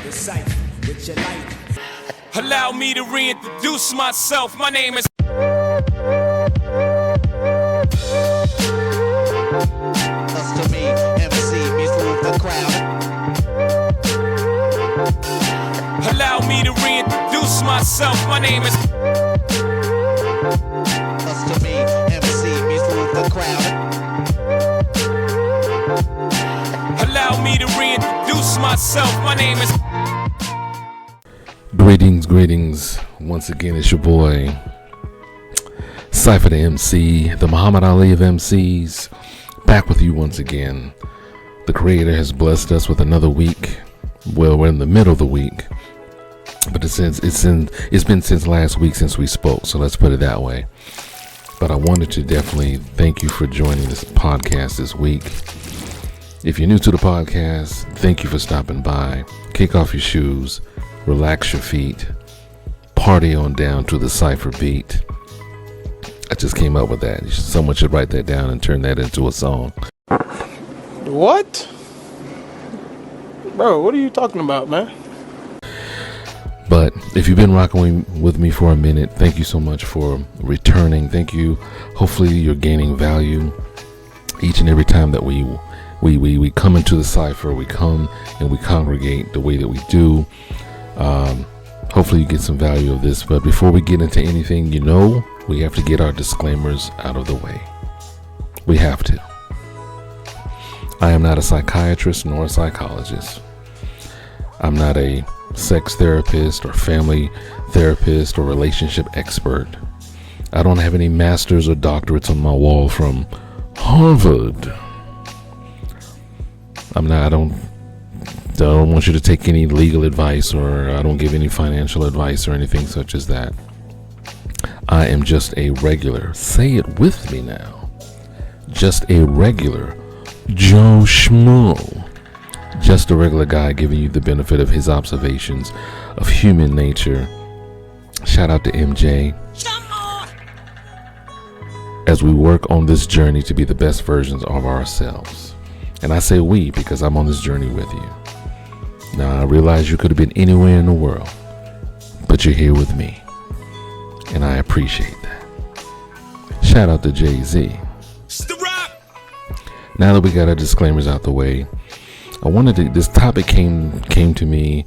The Cypher with your light. Allow me to reintroduce myself. My name is To me, MC, move the crowd. Allow me to reintroduce myself. My name is To me, MC, move the crowd. Allow me to reintroduce myself. My name is Greetings. Once again, it's your boy, Cypher Da MC, the Muhammad Ali of MCs, back with you once again. The Creator has blessed us with another week. Well, we're in the middle of the week, but it's been since last week since we spoke, so let's put it that way. But I wanted to definitely thank you for joining this podcast this week. If you're new to the podcast, thank you for stopping by. Kick off your shoes, relax your feet, party on down to the Cypher beat. I just came up with that. Someone should write that down and turn that into a song. What? Bro, what are you talking about, man? But if you've been rocking with me for a minute, thank you so much for returning. Thank you. Hopefully you're gaining value each and every time that we come into the Cypher. We come and we congregate the way that we do. Hopefully you get some value of this. But before we get into anything, we have to get our disclaimers out of the way. We have to. I am not a psychiatrist nor a psychologist. I'm not a sex therapist or family therapist or relationship expert. I don't have any masters or doctorates on my wall from Harvard. I don't want you to take any legal advice, or I don't give any financial advice or anything such as that. I am just a regular, say it with me now, just a regular Joe Schmo. Just a regular guy giving you the benefit of his observations of human nature. Shout out to MJ. As we work on this journey to be the best versions of ourselves. And I say we because I'm on this journey with you. Now I realize you could have been anywhere in the world, but you're here with me. And I appreciate that. Shout out to Jay-Z. Now that we got our disclaimers out the way, this topic came to me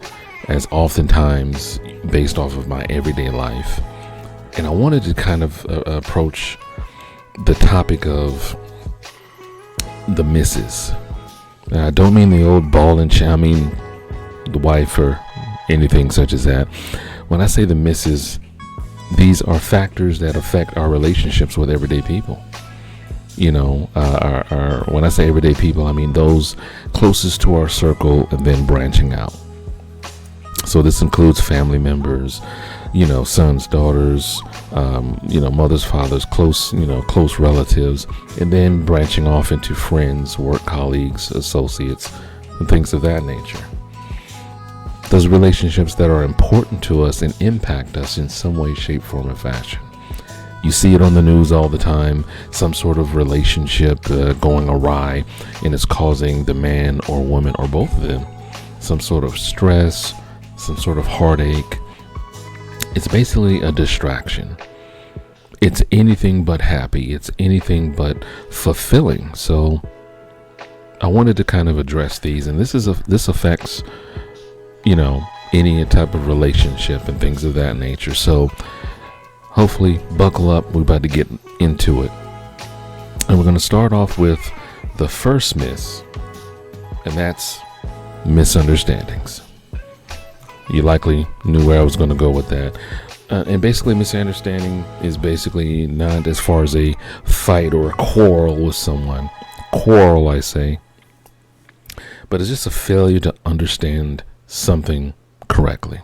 as oftentimes based off of my everyday life. And I wanted to kind of approach the topic of the misses. Now, I don't mean the old ball and chain, I mean the wife or anything such as that. When I say the misses, these are factors that affect our relationships with everyday people. When I say everyday people, I mean those closest to our circle and then branching out. So this includes family members, sons, daughters, mothers, fathers, close relatives, and then branching off into friends, work colleagues, associates, and things of that nature. Those relationships that are important to us and impact us in some way, shape, form, or fashion. You see it on the news all the time, some sort of relationship going awry, and it's causing the man or woman or both of them some sort of stress, some sort of heartache. It's basically a distraction. It's anything but happy. It's anything but fulfilling. So I wanted to kind of address these, and this affects, any type of relationship and things of that nature. So hopefully buckle up. We're about to get into it. And we're going to start off with the first miss, and that's misunderstandings. You likely knew where I was going to go with that. And basically, misunderstanding is basically not as far as a fight or a quarrel with someone. Quarrel, I say. But it's just a failure to understand something correctly.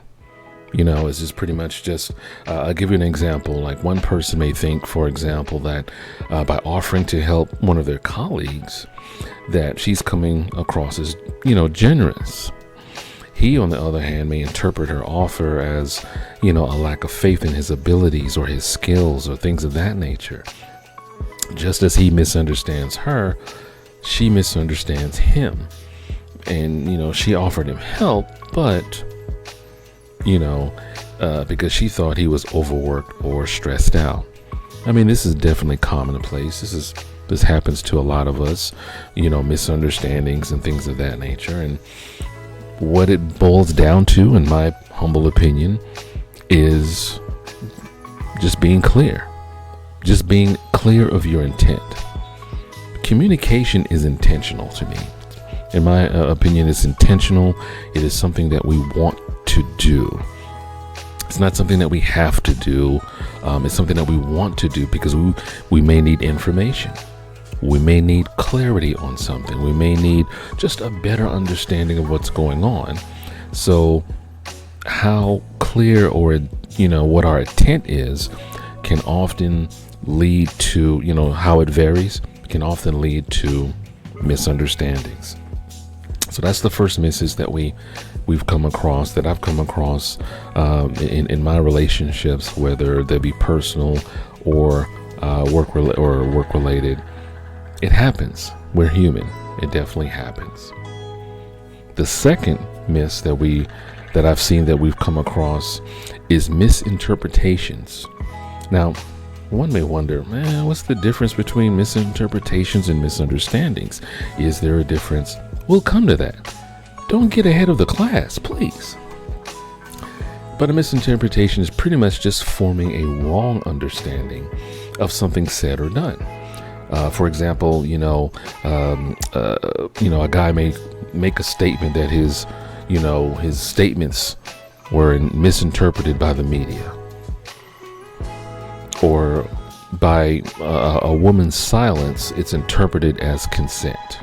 It's just pretty much just, I'll give you an example. Like one person may think, for example, that by offering to help one of their colleagues, that she's coming across as, generous. He, on the other hand, may interpret her offer as, a lack of faith in his abilities or his skills or things of that nature. Just as he misunderstands her, she misunderstands him. and she offered him help, but because she thought he was overworked or stressed out. I mean, this is definitely commonplace. This happens to a lot of us, misunderstandings and things of that nature. And what it boils down to, in my humble opinion, is just being clear. Just being clear of your intent. Communication is intentional to me. In my opinion, it's intentional. It is something that we want to do. It's not something that we have to do. It's something that we want to do because we may need information. We may need clarity on something. We may need just a better understanding of what's going on. So how clear or, what our intent is can often lead to, how it varies, can often lead to misunderstandings. So that's the first misses that we've come across, that I've come across in my relationships, whether they be personal or work related. It happens. We're human. It definitely happens. The second miss that I've seen that we've come across is misinterpretations. Now, one may wonder, what's the difference between misinterpretations and misunderstandings? Is there a difference? We'll come to that. Don't get ahead of the class, please. But a misinterpretation is pretty much just forming a wrong understanding of something said or done. For example, a guy may make a statement that his statements were misinterpreted by the media, or by a woman's silence, it's interpreted as consent.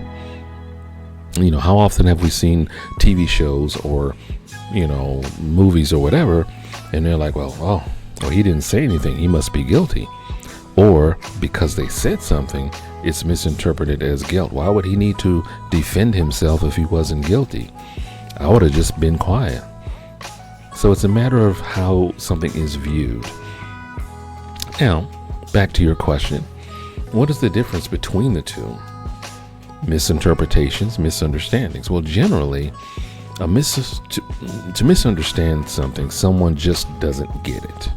How often have we seen TV shows or, movies or whatever, and they're like, well, he didn't say anything, he must be guilty. Or because they said something, it's misinterpreted as guilt. Why would he need to defend himself if he wasn't guilty? I would have just been quiet. So it's a matter of how something is viewed. Now, back to your question. What is the difference between the two? Misinterpretations, misunderstandings. Well, generally, to misunderstand something, someone just doesn't get it.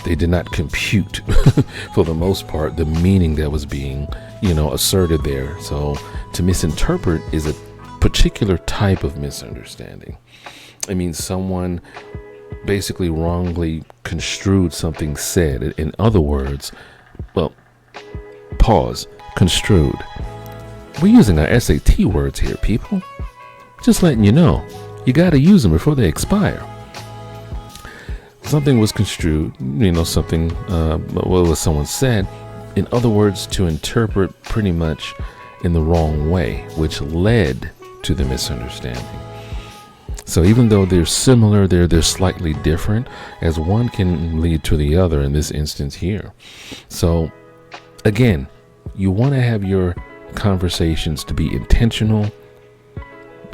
They did not compute for the most part the meaning that was being asserted there. So to misinterpret is a particular type of misunderstanding. I mean, someone basically wrongly construed something said. In other words, construed. We're using our SAT words here, people. Just letting you know, you got to use them before they expire. Something was construed, something, what was someone said, in other words, to interpret pretty much in the wrong way, which led to the misunderstanding. So even though they're similar, they're slightly different, as one can lead to the other in this instance here. So again, you want to have your conversations to be intentional,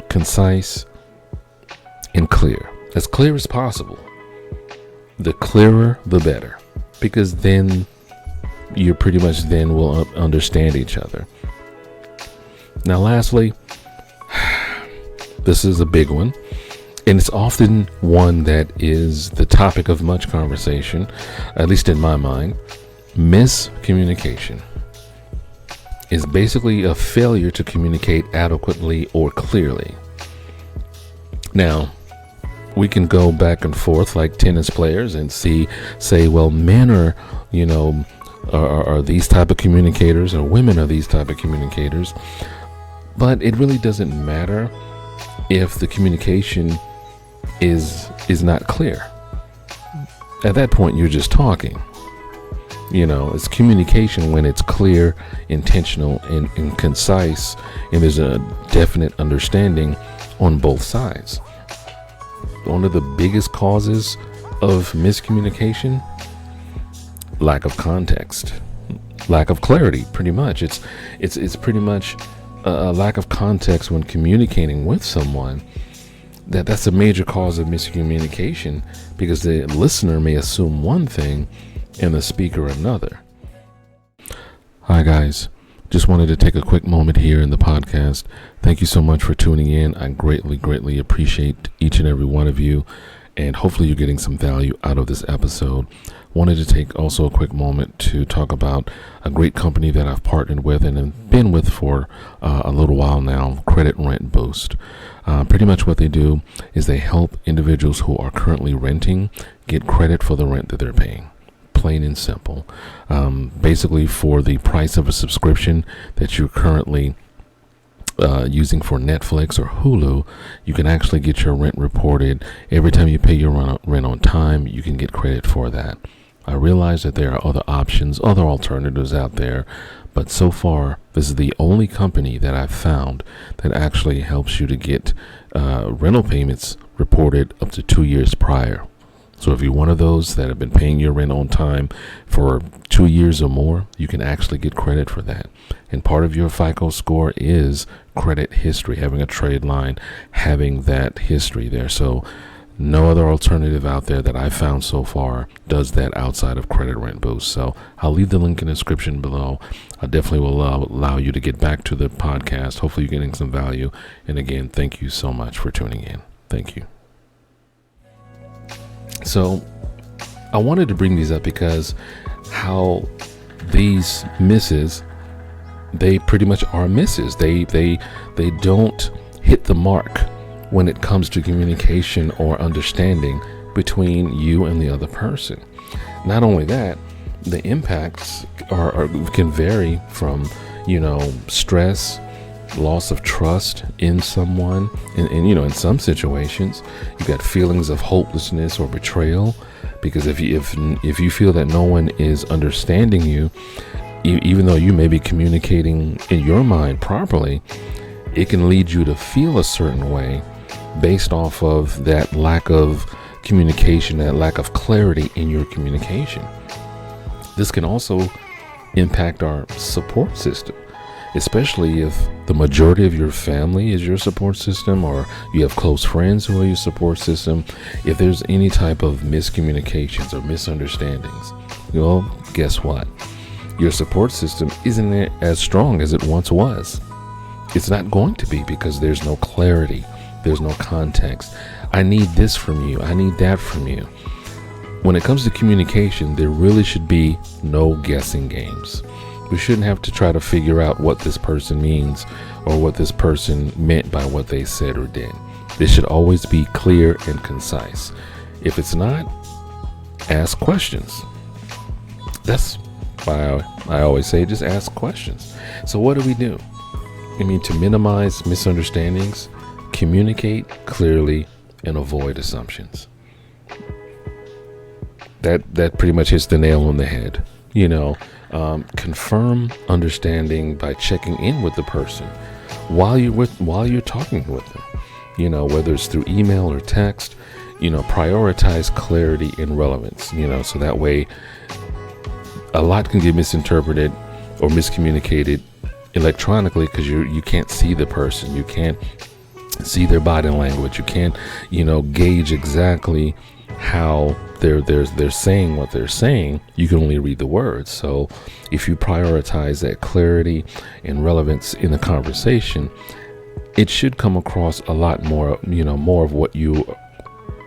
concise, and clear as possible. The clearer, the better, because then you pretty much then will understand each other. Now, lastly, this is a big one, and it's often one that is the topic of much conversation, at least in my mind. Miscommunication is basically a failure to communicate adequately or clearly. Now, we can go back and forth like tennis players and say, well, men are these type of communicators, or women are these type of communicators. But it really doesn't matter if the communication is not clear. At that point, you're just talking. It's communication when it's clear, intentional, and concise, and there's a definite understanding on both sides. One of the biggest causes of miscommunication, lack of context, lack of clarity. Pretty much, it's pretty much a lack of context when communicating with someone. That's a major cause of miscommunication, because the listener may assume one thing and the speaker another. Hi guys, Just wanted to take a quick moment here in the podcast. Thank you so much for tuning in. I greatly appreciate each and every one of you, and hopefully you're getting some value out of this episode. Wanted to take also a quick moment to talk about a great company that I've partnered with and have been with for a little while now, Credit Rent Boost. Pretty much what they do is they help individuals who are currently renting get credit for the rent that they're paying. Plain and simple. Basically, for the price of a subscription that you're currently using for Netflix or Hulu, you can actually get your rent reported. Every time you pay your rent on time, you can get credit for that. I realize that there are other options, other alternatives out there, but so far, this is the only company that I've found that actually helps you to get rental payments reported up to 2 years prior. So if you're one of those that have been paying your rent on time for 2 years or more, you can actually get credit for that. And part of your FICO score is credit history, having a trade line, having that history there. So no other alternative out there that I've found so far does that outside of Credit Rent Boost. So I'll leave the link in the description below. I definitely will allow you to get back to the podcast. Hopefully you're getting some value. And again, thank you so much for tuning in. Thank you. So I wanted to bring these up because how these misses, they pretty much are misses. They don't hit the mark when it comes to communication or understanding between you and the other person. Not only that, the impacts can vary from, stress, loss of trust in someone, and in some situations, you got feelings of hopelessness or betrayal, because if you feel that no one is understanding you, even though you may be communicating in your mind properly, it can lead you to feel a certain way based off of that lack of communication, that lack of clarity in your communication. This can also impact our support system, especially if the majority of your family is your support system, or you have close friends who are your support system. If there's any type of miscommunications or misunderstandings, well, guess what? Your support system isn't as strong as it once was. It's not going to be, because there's no clarity. There's no context. I need this from you. I need that from you. When it comes to communication, there really should be no guessing games. We shouldn't have to try to figure out what this person means or what this person meant by what they said or did. This should always be clear and concise. If it's not, ask questions. That's why I always say just ask questions. So what do? To minimize misunderstandings, communicate clearly and avoid assumptions. That pretty much hits the nail on the head. Confirm understanding by checking in with the person while you're talking with them. Whether it's through email or text. Prioritize clarity and relevance. So that way, a lot can get misinterpreted or miscommunicated electronically, because you can't see the person. You can't see their body language. You can't, gauge exactly how they're saying what they're saying. You can only read the words. So if you prioritize that clarity and relevance in the conversation, it should come across a lot more, more of what you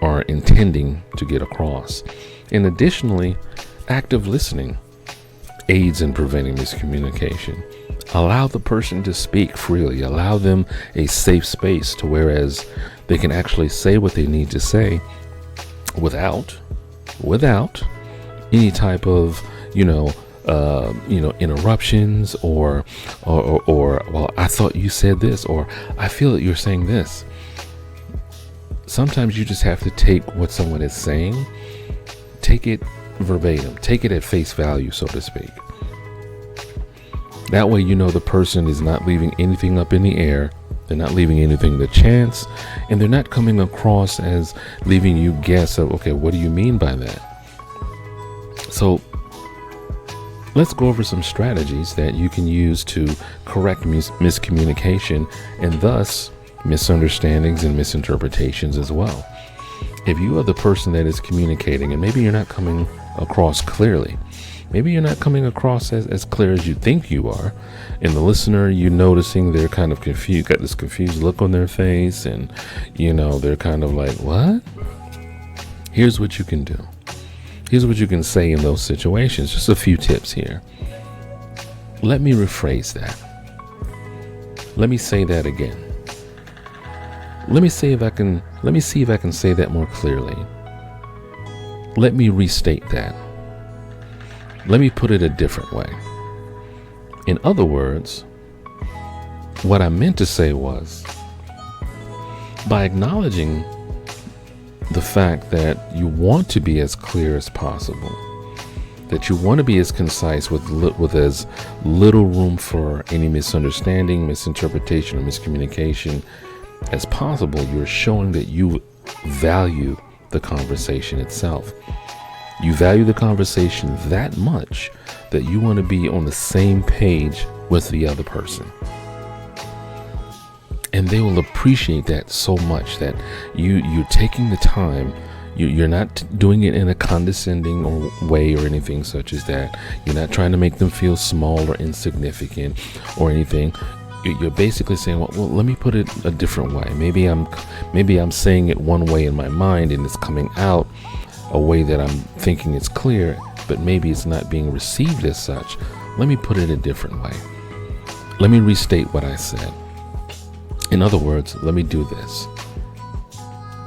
are intending to get across. And additionally, active listening aids in preventing miscommunication. Allow the person to speak freely. Allow them a safe space to whereas they can actually say what they need to say without any type of interruptions or well, I thought you said this, or I feel that you're saying this. Sometimes you just have to take what someone is saying, take it verbatim, take it at face value, so to speak. That way, the person is not leaving anything up in the air. They're not leaving anything to chance, and they're not coming across as leaving you guess of, okay, what do you mean by that? So let's go over some strategies that you can use to correct miscommunication and thus misunderstandings and misinterpretations as well. If you are the person that is communicating and maybe you're not coming across clearly, maybe you're not coming across as clear as you think you are. And the listener, you noticing they're kind of confused, got this confused look on their face, and they're kind of like, what? Here's what you can do. Here's what you can say in those situations. Just a few tips here. Let me rephrase that. Let me say that again. Let me see if I can say that more clearly. Let me restate that. Let me put it a different way. In other words, what I meant to say was, by acknowledging the fact that you want to be as clear as possible, that you want to be as concise with as little room for any misunderstanding, misinterpretation, or miscommunication as possible, you're showing that you value the conversation itself. You value the conversation that much that you want to be on the same page with the other person. And they will appreciate that so much, that you're taking the time. You're not doing it in a condescending way or anything such as that. You're not trying to make them feel small or insignificant or anything. You're basically saying, well, let me put it a different way. Maybe I'm saying it one way in my mind and it's coming out a way that I'm thinking it's clear, but maybe it's not being received as such. Let me put it a different way. Let me restate what I said. In other words, let me do this.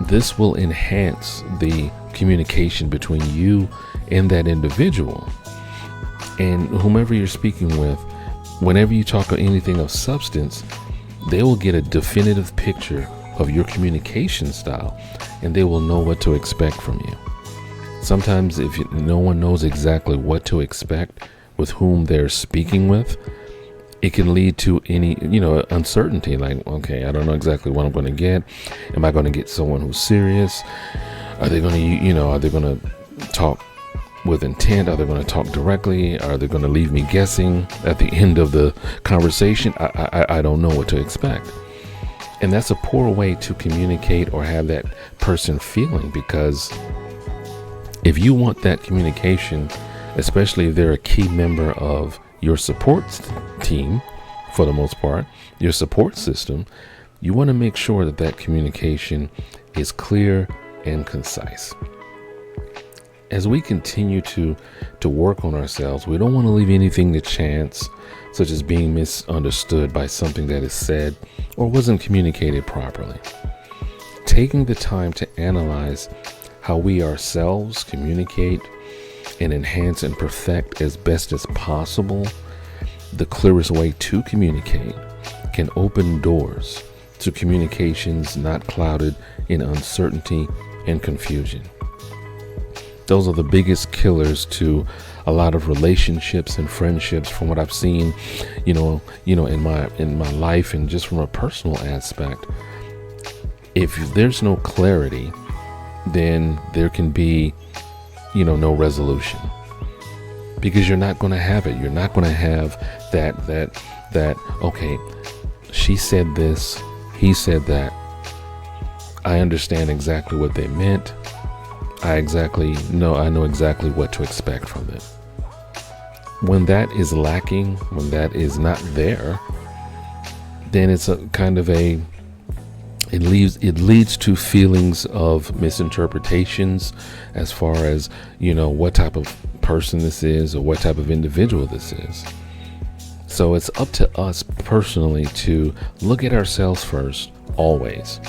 This will enhance the communication between you and that individual. And whomever you're speaking with, whenever you talk anything of substance, they will get a definitive picture of your communication style, and they will know what to expect from you. Sometimes if no one knows exactly what to expect with whom they're speaking with, it can lead to any, uncertainty. Like, okay, I don't know exactly what I'm going to get. Am I going to get someone who's serious? Are they going to talk with intent? Are they going to talk directly? Are they going to leave me guessing at the end of the conversation? I don't know what to expect. And that's a poor way to communicate or have that person feeling, because if you want that communication, especially if they're a key member of your support team, for the most part, your support system, you want to make sure that communication is clear and concise. As we continue to work on ourselves, we don't want to leave anything to chance, such as being misunderstood by something that is said or wasn't communicated properly. Taking the time to analyze how we ourselves communicate and enhance and perfect as best as possible the clearest way to communicate can open doors to communications not clouded in uncertainty and confusion. Those are the biggest killers to a lot of relationships and friendships, from what I've seen, in my life, and just from a personal aspect. If there's no clarity, then there can be, no resolution, because you're not going to have it. You're not going to have that, okay, she said this, he said that. I understand exactly what they meant. I know exactly what to expect from them. When that is lacking, when that is not there, then it's a kind of it leads to feelings of misinterpretations as far as, what type of person this is or what type of individual this is. So it's up to us personally to look at ourselves first, always.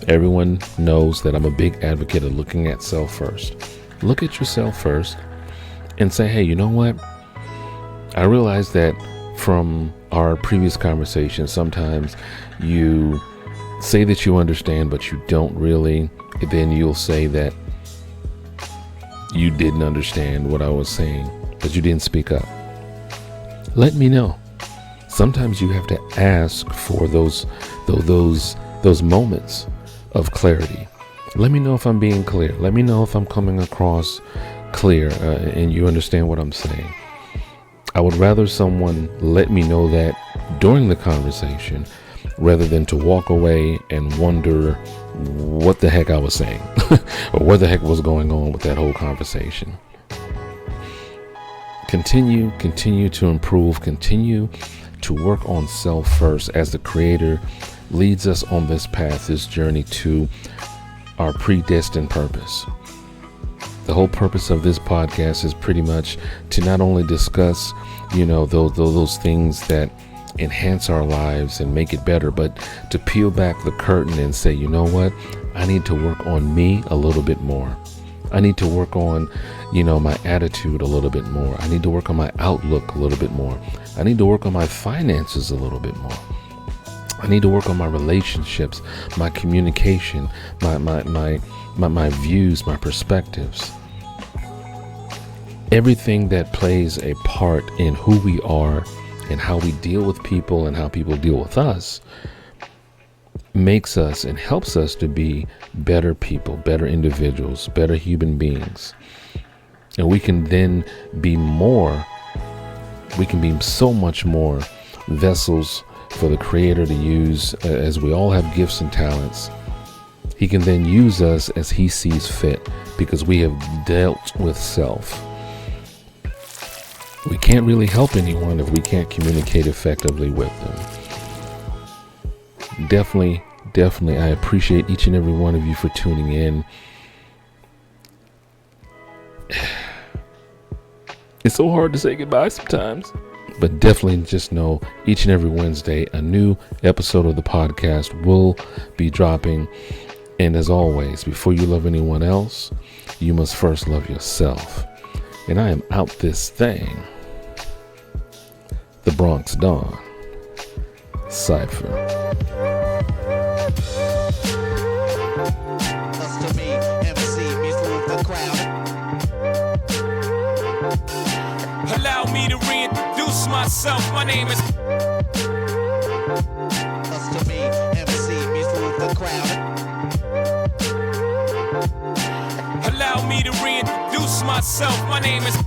Everyone knows that I'm a big advocate of looking at self first. Look at yourself first and say, hey, you know what? I realize that from our previous conversation, sometimes you say that you understand, but you don't really. Then you'll say that you didn't understand what I was saying, but you didn't speak up. Let me know. Sometimes you have to ask for those moments of clarity. Let me know if I'm being clear. Let me know if I'm coming across clear and you understand what I'm saying. I would rather someone let me know that during the conversation rather than to walk away and wonder what the heck I was saying or what the heck was going on with that whole conversation. Continue to improve, continue to work on self first as the Creator leads us on this path, this journey to our predestined purpose. The whole purpose of this podcast is pretty much to not only discuss, those things that enhance our lives and make it better, but to peel back the curtain and say, you know what, I need to work on me a little bit more. I need to work on, my attitude a little bit more. I need to work on my outlook a little bit more. I need to work on my finances a little bit more. I need to work on my relationships, my communication, my views, my perspectives. Everything that plays a part in who we are and how we deal with people and how people deal with us makes us and helps us to be better people, better individuals, better human beings. And we can then be so much more vessels for the Creator to use, as we all have gifts and talents. He can then use us as He sees fit, because we have dealt with self. We can't really help anyone if we can't communicate effectively with them. Definitely, I appreciate each and every one of you for tuning in. It's so hard to say goodbye sometimes. But definitely just know each and every Wednesday, a new episode of the podcast will be dropping. And as always, before you love anyone else, you must first love yourself. And I am out this thing. The Bronx Dawn. Cypher. To me, MC, move the crowd. Allow me to reintroduce myself. My name is. To me, MC, move the crowd. Allow me to reintroduce myself. My name is.